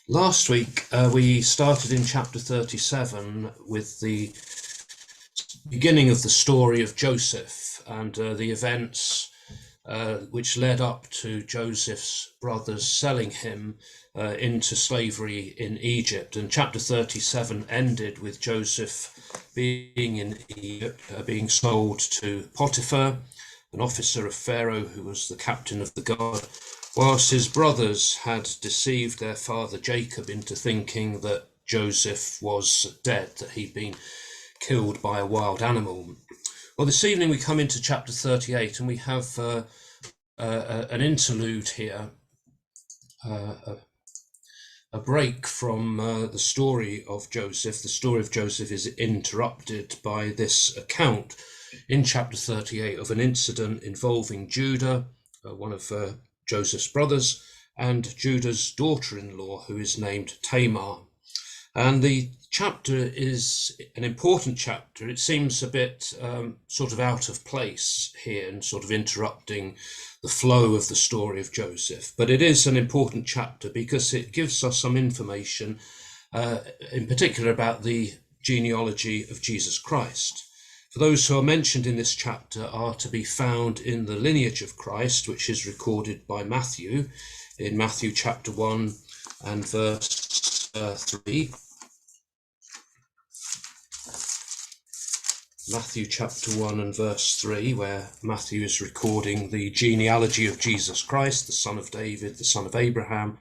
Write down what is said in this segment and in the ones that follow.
Last week, we started in chapter 37 with the beginning of the story of Joseph and the events which led up to Joseph's brothers selling him into slavery in Egypt. And chapter 37 ended with Joseph being in Egypt, being sold to Potiphar, an officer of Pharaoh who was the captain of the guard, whilst his brothers had deceived their father Jacob into thinking that Joseph was dead, that he'd been killed by a wild animal. Well, this evening we come into chapter 38 and we have an interlude here, a break from the story of Joseph. The story of Joseph is interrupted by this account in chapter 38 of an incident involving Judah, one of Joseph's brothers, and Judah's daughter-in-law, who is named Tamar. And the chapter is an important chapter. It seems a bit sort of out of place here and sort of interrupting the flow of the story of Joseph. But it is an important chapter because it gives us some information, in particular about the genealogy of Jesus Christ. For those who are mentioned in this chapter are to be found in the lineage of Christ, which is recorded by Matthew in Matthew chapter 1 and verse 3. Matthew chapter 1 and verse 3, where Matthew is recording the genealogy of Jesus Christ, the son of David, the son of Abraham.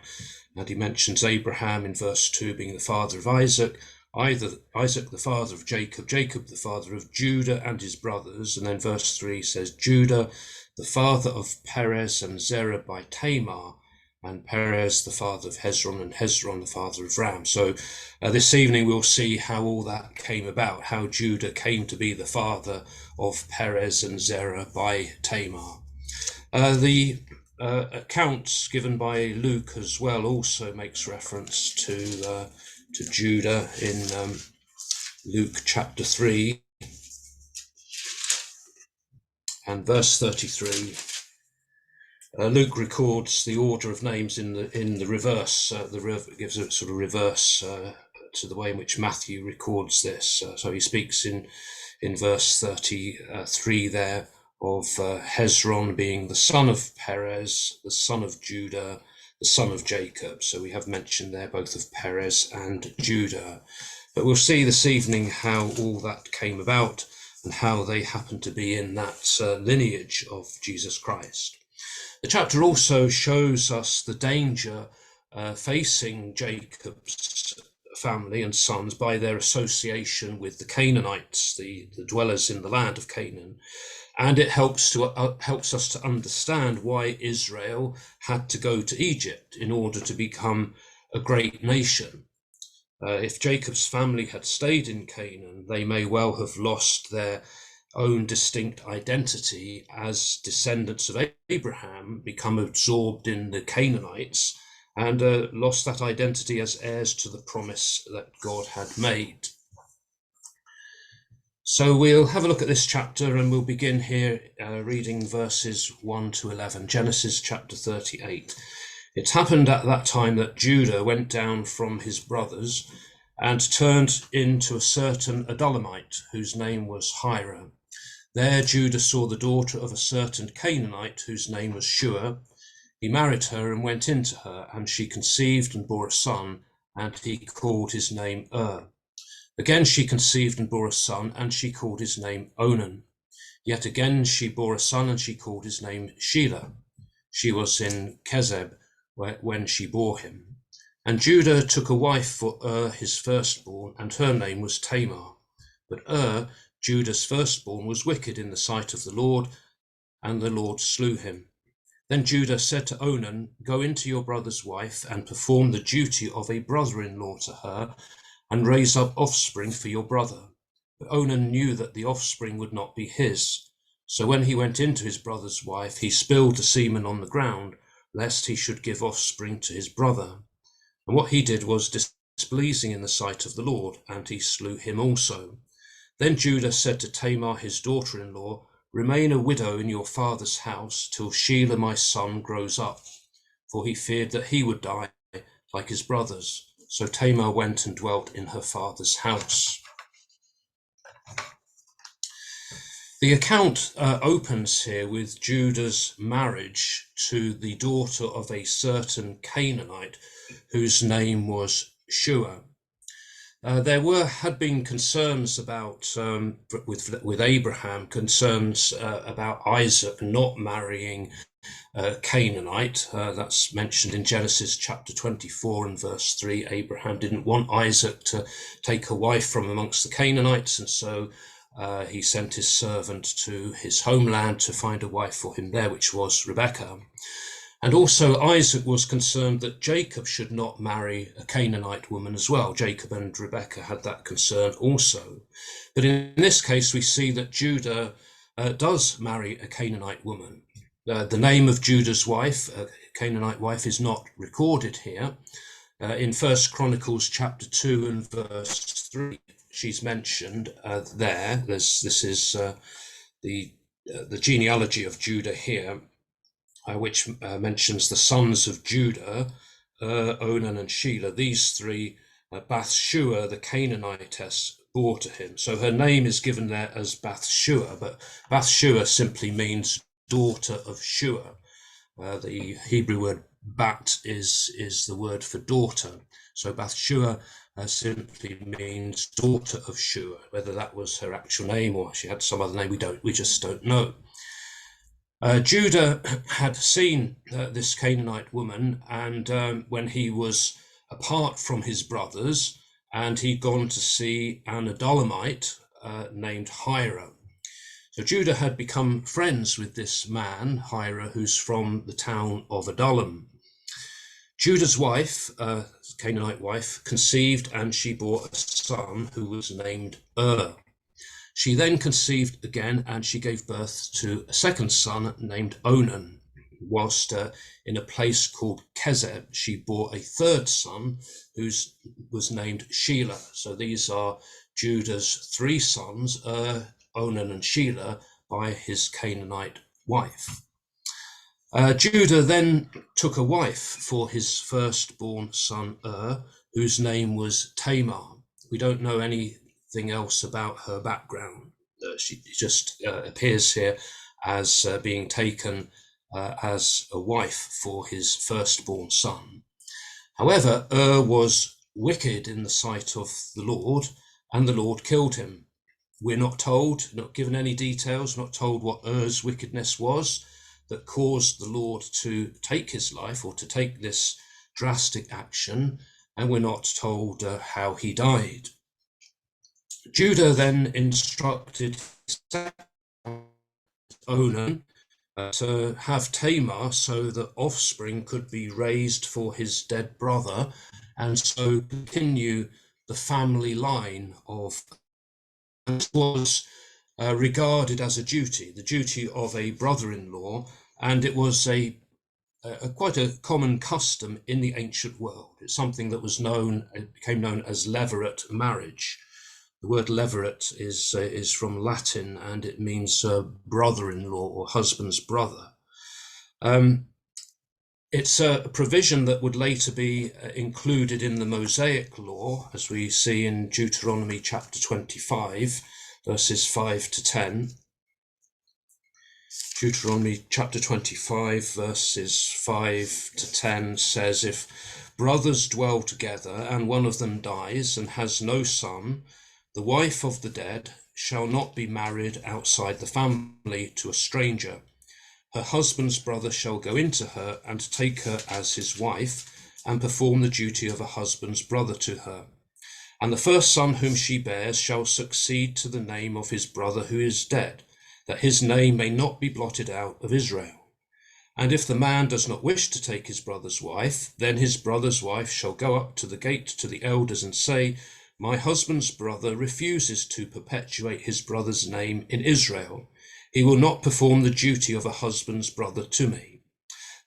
And he mentions Abraham in verse 2 being the father of Isaac, Isaac the father of Jacob, Jacob the father of Judah and his brothers. And then verse 3 says Judah, the father of Perez and Zerah by Tamar, and Perez the father of Hezron, and Hezron the father of Ram. So this evening we'll see how all that came about, how Judah came to be the father of Perez and Zerah by Tamar. The accounts given by Luke as well also makes reference to Judah in Luke chapter 3 and verse 33. Luke records the order of names in the reverse. Gives a sort of reverse to the way in which Matthew records this. So he speaks in verse 33 there of Hezron being the son of Perez, the son of Judah, the son of Jacob. So we have mentioned there both of Perez and Judah. But we'll see this evening how all that came about and how they happen to be in that lineage of Jesus Christ. The chapter also shows us the danger facing Jacob's family and sons by their association with the Canaanites, the dwellers in the land of Canaan. And it helps us to understand why Israel had to go to Egypt in order to become a great nation. If Jacob's family had stayed in Canaan, they may well have lost their own distinct identity as descendants of Abraham, become absorbed in the Canaanites, and lost that identity as heirs to the promise that God had made. So we'll have a look at this chapter, and we'll begin here reading verses 1 to 11, Genesis chapter 38. It happened at that time that Judah went down from his brothers and turned into a certain Adullamite, whose name was Hira. There Judah saw the daughter of a certain Canaanite, whose name was Shua. He married her and went into her, and she conceived and bore a son, and he called his name Again she conceived and bore a son, and she called his name Onan. Yet again she bore a son, and she called his name Shelah. She was in Kezeb when she bore him. And Judah took a wife for his firstborn, and her name was Tamar. But Judah's firstborn, was wicked in the sight of the Lord, and the Lord slew him. Then Judah said to Onan, Go into your brother's wife, and perform the duty of a brother-in-law to her, and raise up offspring for your brother. But Onan knew that the offspring would not be his. So when he went into his brother's wife, he spilled the semen on the ground, lest he should give offspring to his brother. And what he did was displeasing in the sight of the Lord, and he slew him also. Then Judah said to Tamar his daughter-in-law, Remain a widow in your father's house till Shelah my son grows up. For he feared that he would die, like his brothers. So Tamar went and dwelt in her father's house. The account opens here with Judah's marriage to the daughter of a certain Canaanite whose name was Shua. There had been concerns about with Abraham, concerns about Isaac not marrying Canaanite. That's mentioned in Genesis chapter 24 and verse 3. Abraham didn't want Isaac to take a wife from amongst the Canaanites, and so he sent his servant to his homeland to find a wife for him there, which was Rebekah. And also Isaac was concerned that Jacob should not marry a Canaanite woman as well. Jacob and Rebekah had that concern also. But in this case, we see that Judah does marry a Canaanite woman. The name of Judah's wife, a Canaanite wife, is not recorded here. In 1 Chronicles chapter 2 and verse 3, she's mentioned there. This is the genealogy of Judah here, which mentions the sons of Judah, Onan and Shelah. These three, Bathshua, the Canaanitess, bore to him. So her name is given there as Bathshua, but Bathshua simply means daughter of Shua. The Hebrew word bat is the word for daughter. So Bathshua simply means daughter of Shua. Whether that was her actual name or she had some other name, we just don't know. Judah had seen this Canaanite woman, and when he was apart from his brothers, and he'd gone to see an Adullamite named Hira. So Judah had become friends with this man, Hira, who's from the town of Adullam. Judah's wife, Canaanite wife, conceived, and she bore a son who was named She then conceived again, and she gave birth to a second son named Onan. Whilst in a place called Kezeb, she bore a third son who was named Shelah. So these are Judah's three sons, Onan and Shelah, by his Canaanite wife. Judah then took a wife for his firstborn son whose name was Tamar. We don't know anything else about her background. She just appears here as being taken as a wife for his firstborn son. However, was wicked in the sight of the Lord, and the Lord killed him. We're not told, not given any details, not told what Er's wickedness was that caused the Lord to take his life or to take this drastic action, and we're not told how he died. Judah then instructed Onan to have Tamar so that offspring could be raised for his dead brother, and so continue the family line of. It was regarded as a duty, the duty of a brother-in-law, and it was quite a common custom in the ancient world. It's something that was became known as levirate marriage. The word levirate is from Latin, and it means brother-in-law or husband's brother. It's a provision that would later be included in the Mosaic law, as we see in Deuteronomy chapter 25, verses 5 to 10. Deuteronomy chapter 25, verses 5 to 10 says, "If brothers dwell together, and one of them dies and has no son, the wife of the dead shall not be married outside the family to a stranger. Her husband's brother shall go into her and take her as his wife, and perform the duty of a husband's brother to her. And the first son whom she bears shall succeed to the name of his brother who is dead, that his name may not be blotted out of Israel. And if the man does not wish to take his brother's wife, then his brother's wife shall go up to the gate to the elders and say, 'My husband's brother refuses to perpetuate his brother's name in Israel. He will not perform the duty of a husband's brother to me.'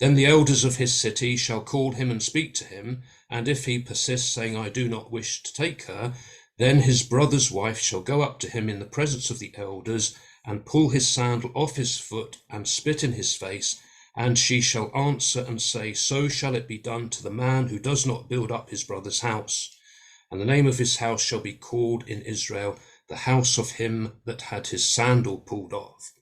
Then the elders of his city shall call him and speak to him, and if he persists, saying, 'I do not wish to take her,' then his brother's wife shall go up to him in the presence of the elders, and pull his sandal off his foot, and spit in his face, And she shall answer and say, so shall it be done to the man who does not build up his brother's house. And the name of his house shall be called in Israel, the house of him that had his sandal pulled off.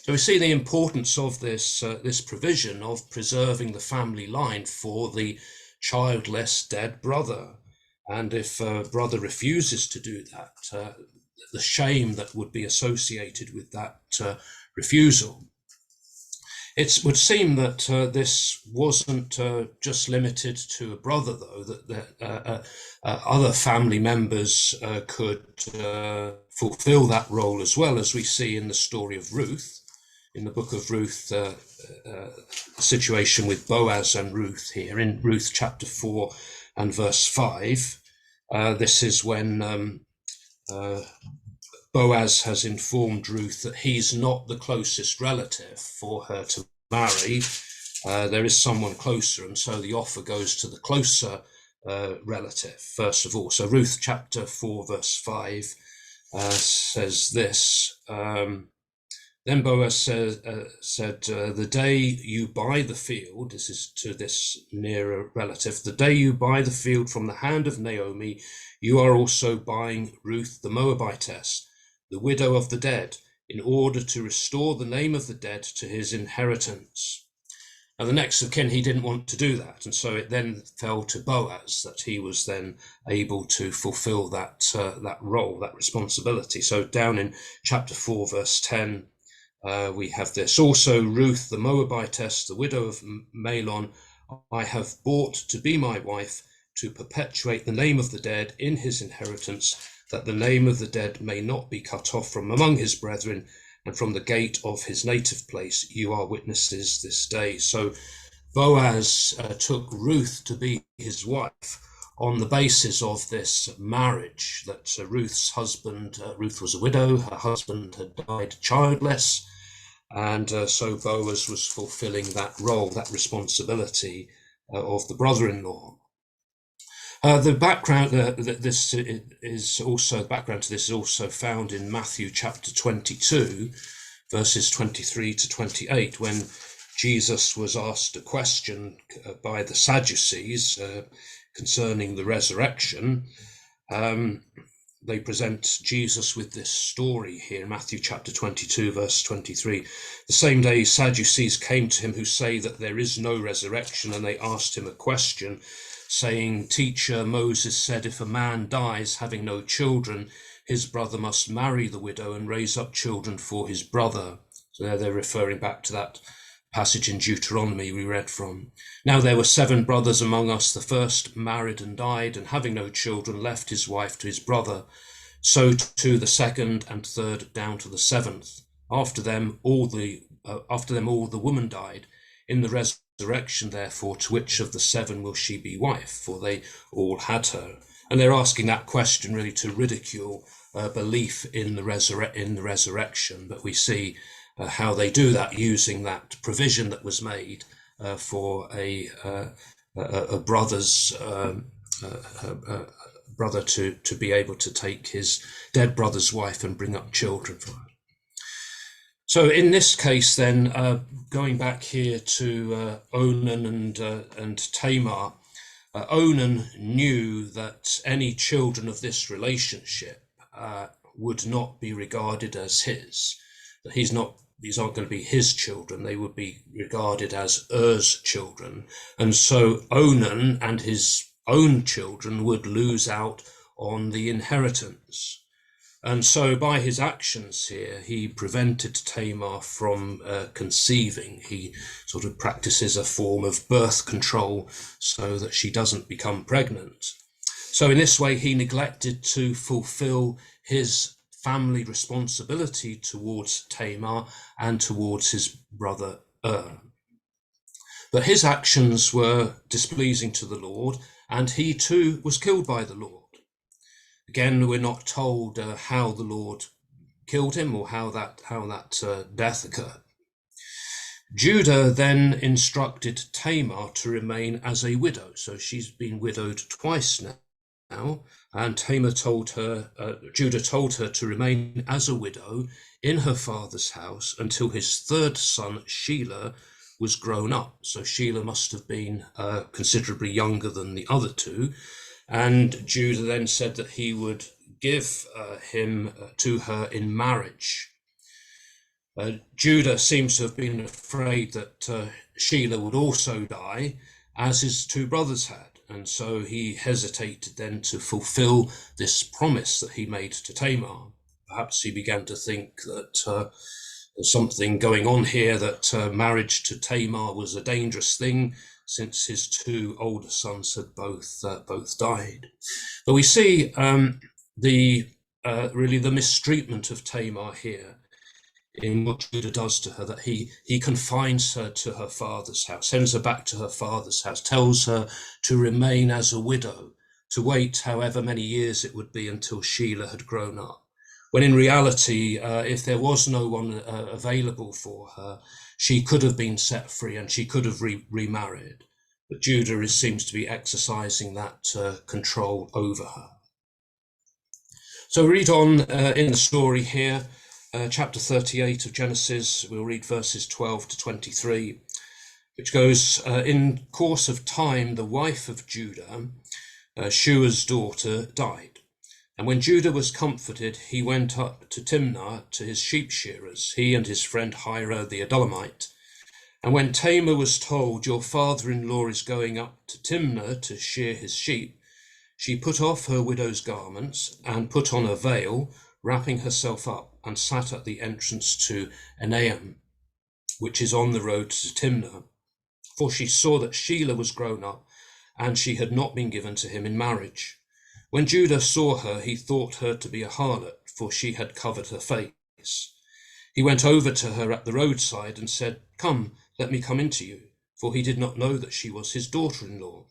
So we see the importance of this provision of preserving the family line for the childless dead brother. And if a brother refuses to do that, the shame that would be associated with that refusal. It would seem that this wasn't just limited to a brother, though, that other family members could fulfill that role as well, as we see in the story of Ruth, in the book of Ruth, situation with Boaz and Ruth here, in Ruth chapter 4 and verse 5. This is when Boaz has informed Ruth that he's not the closest relative for her to marry. There is someone closer, and so the offer goes to the closer relative, first of all. So Ruth chapter 4 verse 5 says this, then Boaz said, the day you buy the field, this is to this nearer relative, the day you buy the field from the hand of Naomi, you are also buying Ruth the Moabitess, the widow of the dead, in order to restore the name of the dead to his inheritance. Now the next of kin, he didn't want to do that, and so it then fell to Boaz that he was then able to fulfill that role, that responsibility. So down in chapter 4 verse 10, we have this. Also Ruth the Moabitess, the widow of Mahlon, I have bought to be my wife, to perpetuate the name of the dead in his inheritance, that the name of the dead may not be cut off from among his brethren, and from the gate of his native place you are witnesses this day. So Boaz took Ruth to be his wife on the basis of this marriage, that Ruth's husband, Ruth was a widow, her husband had died childless, and so Boaz was fulfilling that role, that responsibility of the brother-in-law. The background this is also background to this is also found in Matthew chapter 22, verses 23 to 28, when Jesus was asked a question by the Sadducees concerning the resurrection. They present Jesus with this story here in Matthew chapter 22, verse 23. The same day Sadducees came to him who say that there is no resurrection, and they asked him a question, saying, Teacher, Moses said, if a man dies having no children, his brother must marry the widow and raise up children for his brother. So there they're referring back to that passage in Deuteronomy we read from. Now there were 7 brothers among us. The first married and died, and having no children left his wife to his brother. So too the second and third down to the 7th. After them all the woman died. In the resurrection, therefore, to which of the 7 will she be wife? For they all had her. And they're asking that question really to ridicule belief in the resurrection. But we see how they do that using that provision that was made for a brother's brother to be able to take his dead brother's wife and bring up children for her. So in this case, then, going back here to Onan and Tamar, Onan knew that any children of this relationship would not be regarded as his. That these aren't going to be his children; they would be regarded as Er's children, and so Onan and his own children would lose out on the inheritance. And so by his actions here, he prevented Tamar from conceiving. He sort of practices a form of birth control so that she doesn't become pregnant. So in this way, he neglected to fulfill his family responsibility towards Tamar and towards his brother But his actions were displeasing to the Lord, and he too was killed by the Lord. Again, we're not told how the Lord killed him or how that death occurred. Judah then instructed Tamar to remain as a widow. So she's been widowed twice now, and Judah told her to remain as a widow in her father's house until his 3rd son, Shelah, was grown up. So Shelah must have been considerably younger than the other two. And Judah then said that he would give him to her in marriage. Judah seems to have been afraid that Shelah would also die, as his two brothers had. And so he hesitated then to fulfill this promise that he made to Tamar. Perhaps he began to think that there's something going on here, that marriage to Tamar was a dangerous thing, since his two older sons had both died. But we see really the mistreatment of Tamar here in what Judah does to her, that he confines her to her father's house, sends her back to her father's house, tells her to remain as a widow, to wait however many years it would be until Shelah had grown up. When in reality, if there was no one available for her, she could have been set free and she could have remarried. But Judah seems to be exercising that control over her. So read on in the story here, chapter 38 of Genesis. We'll read verses 12 to 23, which goes, in course of time, the wife of Judah, Shua's daughter, died. And when Judah was comforted, he went up to Timnah to his sheep shearers, he and his friend Hira the Adullamite. And when Tamar was told, your father-in-law is going up to Timnah to shear his sheep, she put off her widow's garments and put on a veil, wrapping herself up, and sat at the entrance to Enaim, which is on the road to Timnah. For she saw that Shelah was grown up, and she had not been given to him in marriage. When Judah saw her, he thought her to be a harlot, for she had covered her face. He went over to her at the roadside and said, come, let me come into you, for he did not know that she was his daughter-in-law.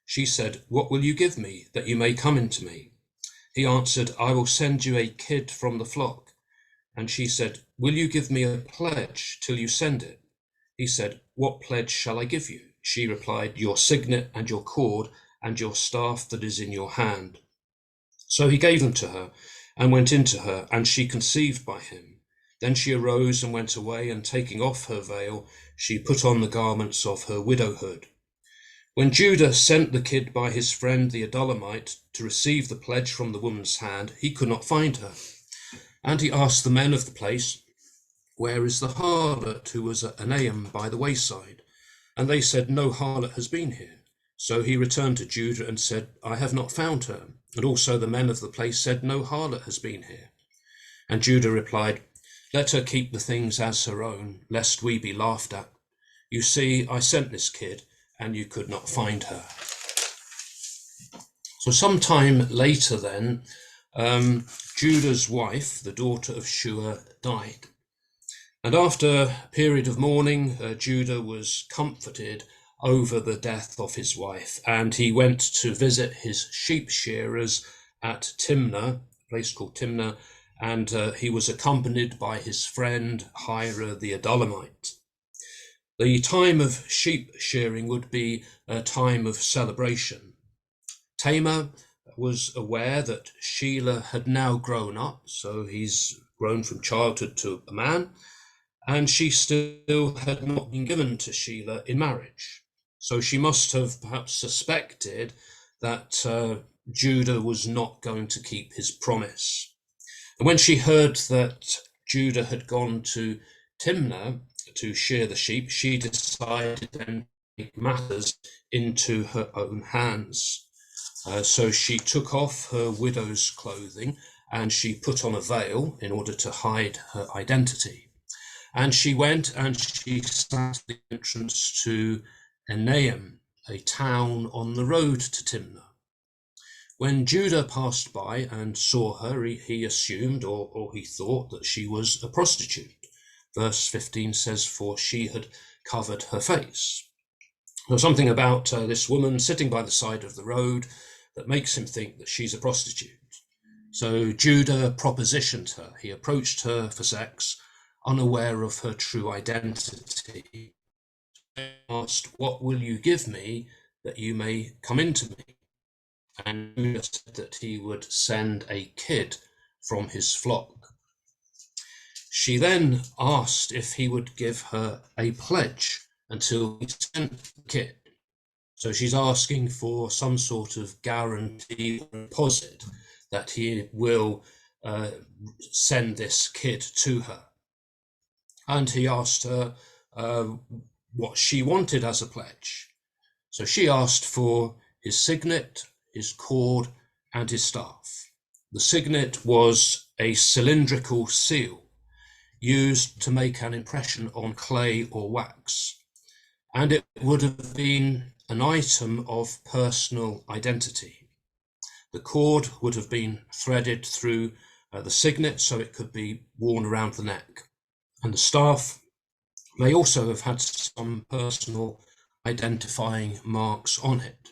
She said, what will you give me, that you may come into me? He answered, I will send you a kid from the flock. And she said, will you give me a pledge till you send it? He said, what pledge shall I give you? She replied, your signet and your cord and your staff that is in your hand. So he gave them to her and went into her, and she conceived by him. Then she arose and went away, and taking off her veil, she put on the garments of her widowhood. When Judah sent the kid by his friend the Adullamite to receive the pledge from the woman's hand, he could not find her. And he asked the men of the place, where is the harlot who was at Enaim by the wayside? And they said, no harlot has been here. So he returned to Judah and said, I have not found her. And also the men of the place said, no harlot has been here. And Judah replied, let her keep the things as her own, lest we be laughed at. You see, I sent this kid, and you could not find her. So sometime later then, Judah's wife, the daughter of Shua, died. And after a period of mourning, Judah was comforted over the death of his wife, and he went to visit his sheep shearers at Timnah, a place called Timnah, and he was accompanied by his friend Hira the Adullamite. The time of sheep shearing would be a time of celebration. Tamar was aware that Shelah had now grown up, so he's grown from childhood to a man, and she still had not been given to Shelah in marriage. So she must have perhaps suspected that Judah was not going to keep his promise. And when she heard that Judah had gone to Timnah to shear the sheep, she decided then to take matters into her own hands. So she took off her widow's clothing and she put on a veil in order to hide her identity. And she went and she sat at the entrance to Enaim, a town on the road to Timnah. When Judah passed by and saw her, he assumed or he thought that she was a prostitute. Verse 15 says, for she had covered her face. There's something about this woman sitting by the side of the road that makes him think that she's a prostitute. So Judah propositioned her. He approached her for sex, unaware of her true identity. He asked, what will you give me that you may come into me? And Judah said that he would send a kid from his flock. She then asked if he would give her a pledge, until he sent the kid. So she's asking for some sort of guarantee or deposit that he will send this kid to her. And he asked her what she wanted as a pledge. So she asked for his signet, his cord, and his staff. The signet was a cylindrical seal used to make an impression on clay or wax, and it would have been an item of personal identity. The cord would have been threaded through the signet so it could be worn around the neck, and the staff may also have had some personal identifying marks on it.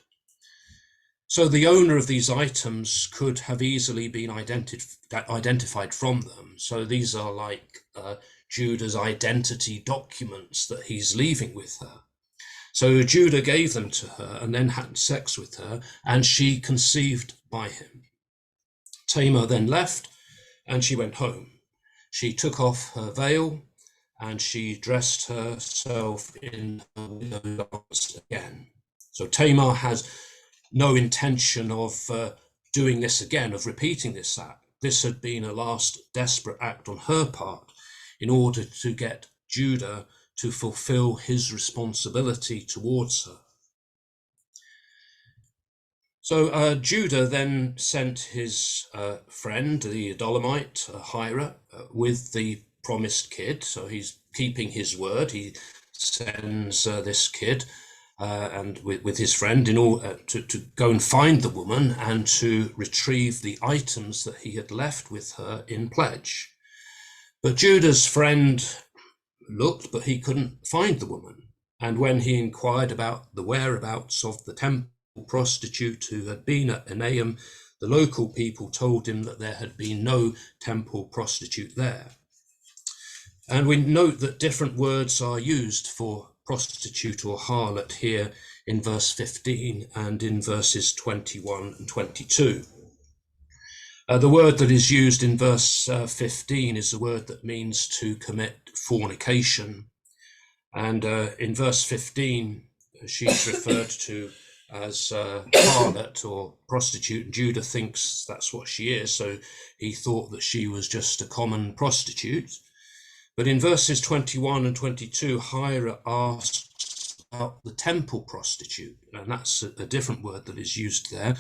So the owner of these items could have easily been identified from them. So these are like Judah's identity documents that he's leaving with her. So Judah gave them to her and then had sex with her, and she conceived by him. Tamar then left and she went home. She took off her veil and she dressed herself in her widow's garments again. So Tamar has no intention of doing this again, of repeating this act. This had been a last desperate act on her part in order to get Judah to fulfill his responsibility towards her. So Judah then sent his friend, the Adullamite, Hira, with the promised kid. So he's keeping his word. He sends this kid and with his friend in order to go and find the woman and to retrieve the items that he had left with her in pledge. But Judah's friend looked, but he couldn't find the woman. And when he inquired about the whereabouts of the temple prostitute who had been at Enaim, the local people told him that there had been no temple prostitute there. And we note that different words are used for prostitute or harlot here in verse 15 and in verses 21 and 22. The word that is used in verse 15 is the word that means to commit fornication. And in verse 15, she's referred to as harlot or prostitute, and Judah thinks that's what she is, so he thought that she was just a common prostitute. But in verses 21 and 22, Hira asks about the temple prostitute, and that's a different word that is used there,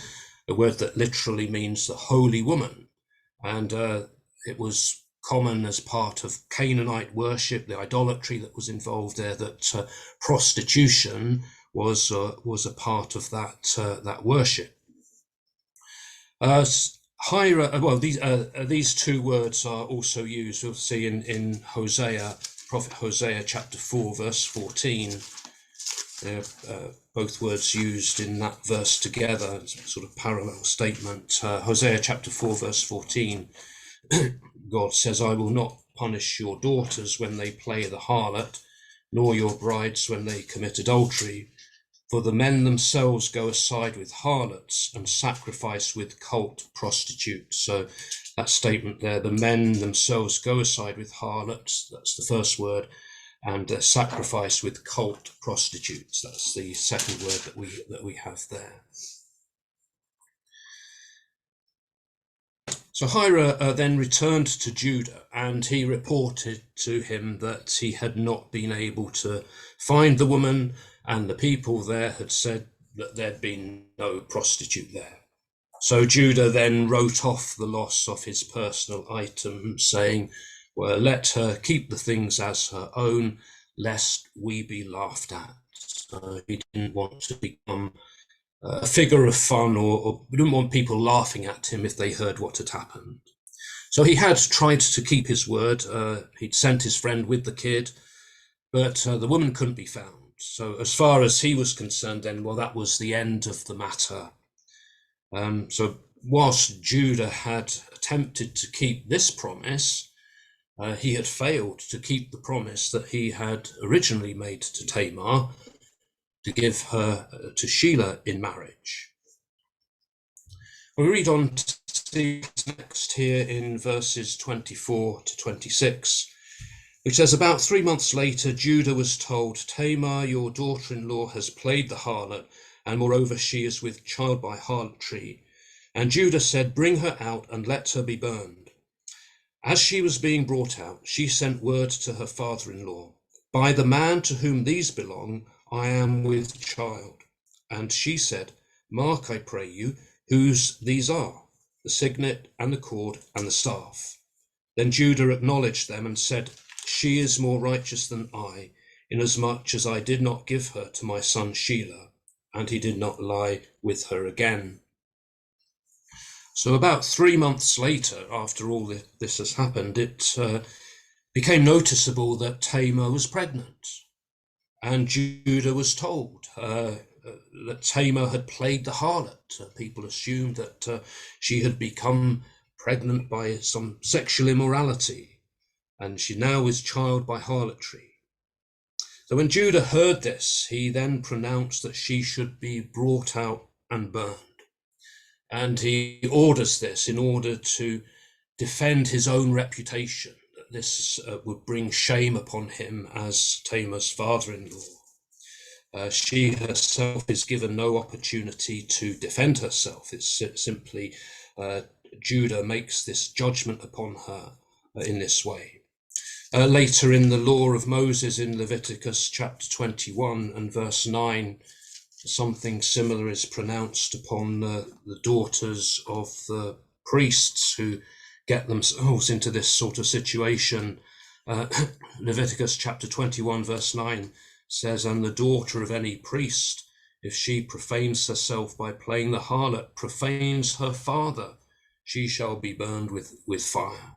a word that literally means the holy woman. And it was common as part of Canaanite worship, the idolatry that was involved there, that prostitution was a part of that worship. These two words are also used, we'll see in Hosea, prophet Hosea chapter 4, verse 14. Both words used in that verse together, it's a sort of parallel statement. Hosea chapter 4, verse 14, God says, I will not punish your daughters when they play the harlot, nor your brides when they commit adultery. For the men themselves go aside with harlots and sacrifice with cult prostitutes. So that statement there, the men themselves go aside with harlots, that's the first word, and sacrifice with cult prostitutes. That's the second word that we have there. So Hira then returned to Judah, and he reported to him that he had not been able to find the woman, and the people there had said that there'd been no prostitute there. So Judah then wrote off the loss of his personal items, saying, well, let her keep the things as her own, lest we be laughed at. He didn't want to become a figure of fun, or didn't want people laughing at him if they heard what had happened. So he had tried to keep his word. He'd sent his friend with the kid, but the woman couldn't be found. So as far as he was concerned then, well, that was the end of the matter. So whilst Judah had attempted to keep this promise, he had failed to keep the promise that he had originally made to Tamar to give her to Shelah in marriage. We read on to see next here in verses 24 to 26. Which says, about 3 months later, Judah was told, Tamar, your daughter-in-law, has played the harlot, and moreover she is with child by harlotry. And Judah said, bring her out and let her be burned. As she was being brought out, she sent word to her father-in-law, by the man to whom these belong, I am with child. And she said, mark, I pray you, whose these are, the signet and the cord and the staff. Then Judah acknowledged them and said, she is more righteous than I, inasmuch as I did not give her to my son Shelah, and he did not lie with her again. So about 3 months later, after all this has happened, it became noticeable that Tamar was pregnant. And Judah was told that Tamar had played the harlot. People assumed that she had become pregnant by some sexual immorality, and she now is child by harlotry. So when Judah heard this, he then pronounced that she should be brought out and burned. And he orders this in order to defend his own reputation, that this would bring shame upon him as Tamar's father-in-law. She herself is given no opportunity to defend herself. It's simply Judah makes this judgment upon her in this way. Later in the law of Moses in Leviticus chapter 21 and verse 9, something similar is pronounced upon the daughters of the priests who get themselves into this sort of situation. Leviticus chapter 21 verse 9 says, and the daughter of any priest, if she profanes herself by playing the harlot, profanes her father, she shall be burned with fire.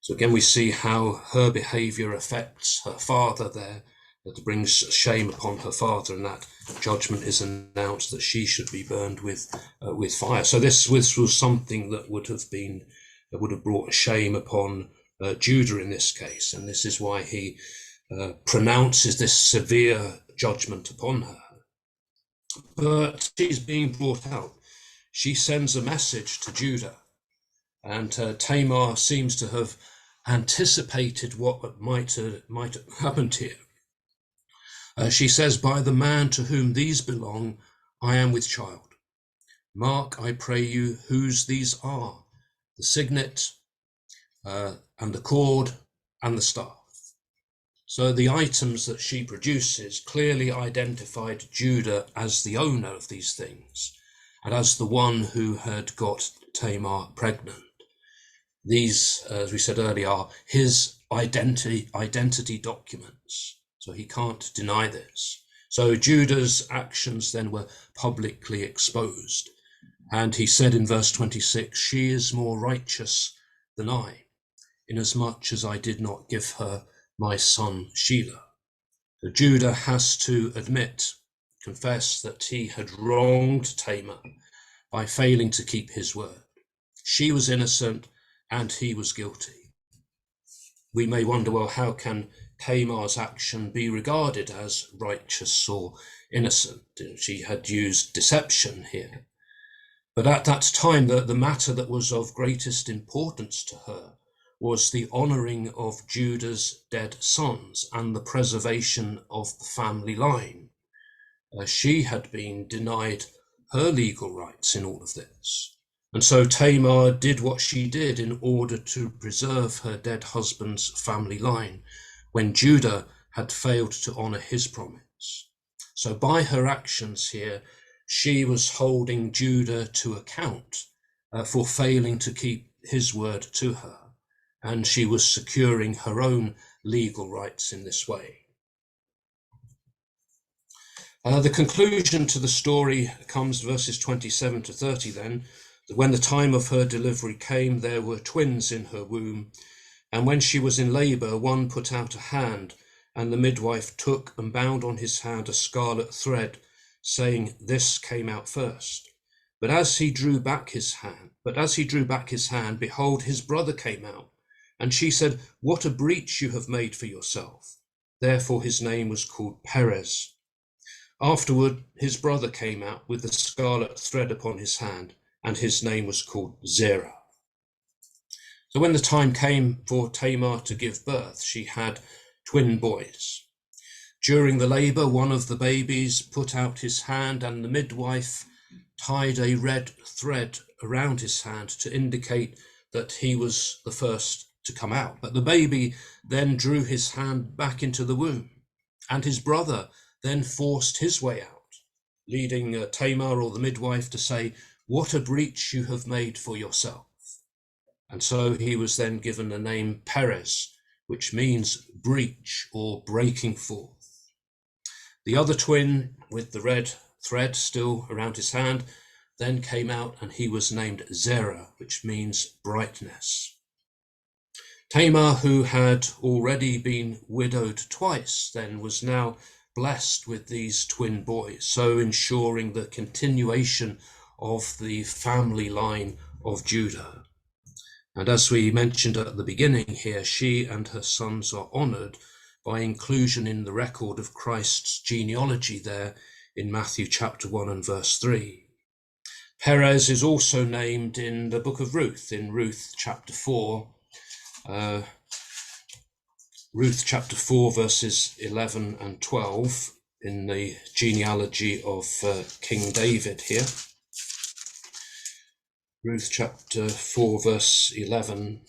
So again, we see how her behavior affects her father there, that brings shame upon her father, and that judgment is announced that she should be burned with fire. So this was something that would have brought shame upon Judah in this case, and this is why he pronounces this severe judgment upon her. But she's being brought out. She sends a message to Judah, and Tamar seems to have anticipated what might have happened here. She says, by the man to whom these belong, I am with child. Mark, I pray you, whose these are, the signet and the cord and the staff. So the items that she produces clearly identified Judah as the owner of these things and as the one who had got Tamar pregnant. These, as we said earlier, are his identity documents. So he can't deny this. So Judah's actions then were publicly exposed. And he said in verse 26, she is more righteous than I, inasmuch as I did not give her my son Shelah. So Judah has to confess that he had wronged Tamar by failing to keep his word. She was innocent and he was guilty. We may wonder, well, how can Tamar's action be regarded as righteous or innocent? She had used deception here. But at that time, the matter that was of greatest importance to her was the honouring of Judah's dead sons and the preservation of the family line. She had been denied her legal rights in all of this. And so Tamar did what she did in order to preserve her dead husband's family line when Judah had failed to honour his promise. So by her actions here, she was holding Judah to account for failing to keep his word to her, and she was securing her own legal rights in this way. The conclusion to the story comes verses 27 to 30 then. When the time of her delivery came, there were twins in her womb. And when she was in labour, one put out a hand, and the midwife took and bound on his hand a scarlet thread, saying, this came out first. But as he drew back his hand, behold, his brother came out. And she said, what a breach you have made for yourself. Therefore his name was called Perez. Afterward, his brother came out with the scarlet thread upon his hand, and his name was called Zerah. So when the time came for Tamar to give birth, she had twin boys. During the labor, one of the babies put out his hand, and the midwife tied a red thread around his hand to indicate that he was the first to come out. But the baby then drew his hand back into the womb, and his brother then forced his way out, leading Tamar, or the midwife, to say, "What a breach you have made for yourself." And so he was then given the name Perez, which means breach or breaking forth. The other twin, with the red thread still around his hand, then came out, and he was named Zerah, which means brightness. Tamar, who had already been widowed twice, then was now blessed with these twin boys, so ensuring the continuation of the family line of Judah. And as we mentioned at the beginning here, she and her sons are honored by inclusion in the record of Christ's genealogy there in Matthew chapter 1 and verse 3. Perez is also named in the book of Ruth, in Ruth chapter 4, verses 11 and 12, in the genealogy of King David here. Ruth chapter 4, verse 11.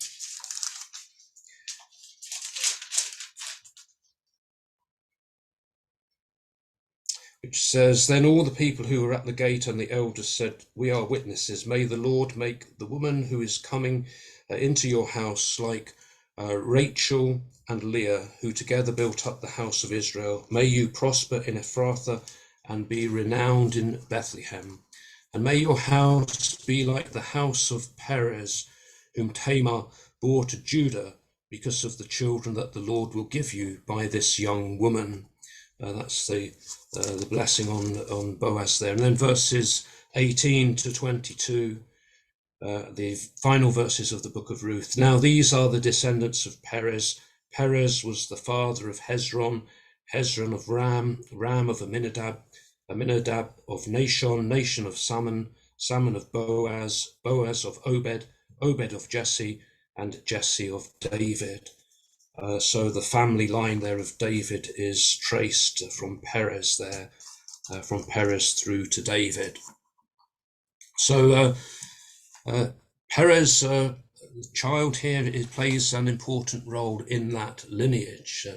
Which says, "Then all the people who were at the gate and the elders said, 'We are witnesses. May the Lord make the woman who is coming into your house like Rachel and Leah, who together built up the house of Israel. May you prosper in Ephrathah and be renowned in Bethlehem. And may your house be like the house of Perez, whom Tamar bore to Judah, because of the children that the Lord will give you by this young woman.'" That's the blessing on Boaz there. And then verses 18 to 22, the final verses of the book of Ruth. "Now these are the descendants of Perez. Perez was the father of Hezron, Hezron of Ram, Ram of Aminadab, Aminadab of Nashon, Nashon of Salmon, Salmon of Boaz, Boaz of Obed, Obed of Jesse, and Jesse of David." So the family line there of David is traced from Perez there, from Perez through to David. So Perez, child here, it plays an important role in that lineage,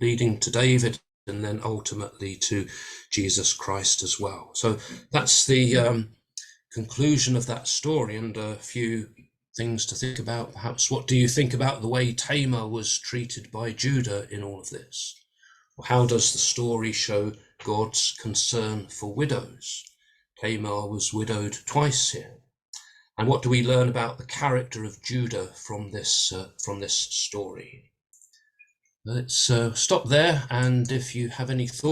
leading to David and then ultimately to Jesus Christ as well. So that's the conclusion of that story, and a few things to think about. Perhaps, what do you think about the way Tamar was treated by Judah in all of this? How does the story show God's concern for widows? Tamar was widowed twice here. And what do we learn about the character of Judah from this story? Let's stop there, and if you have any thoughts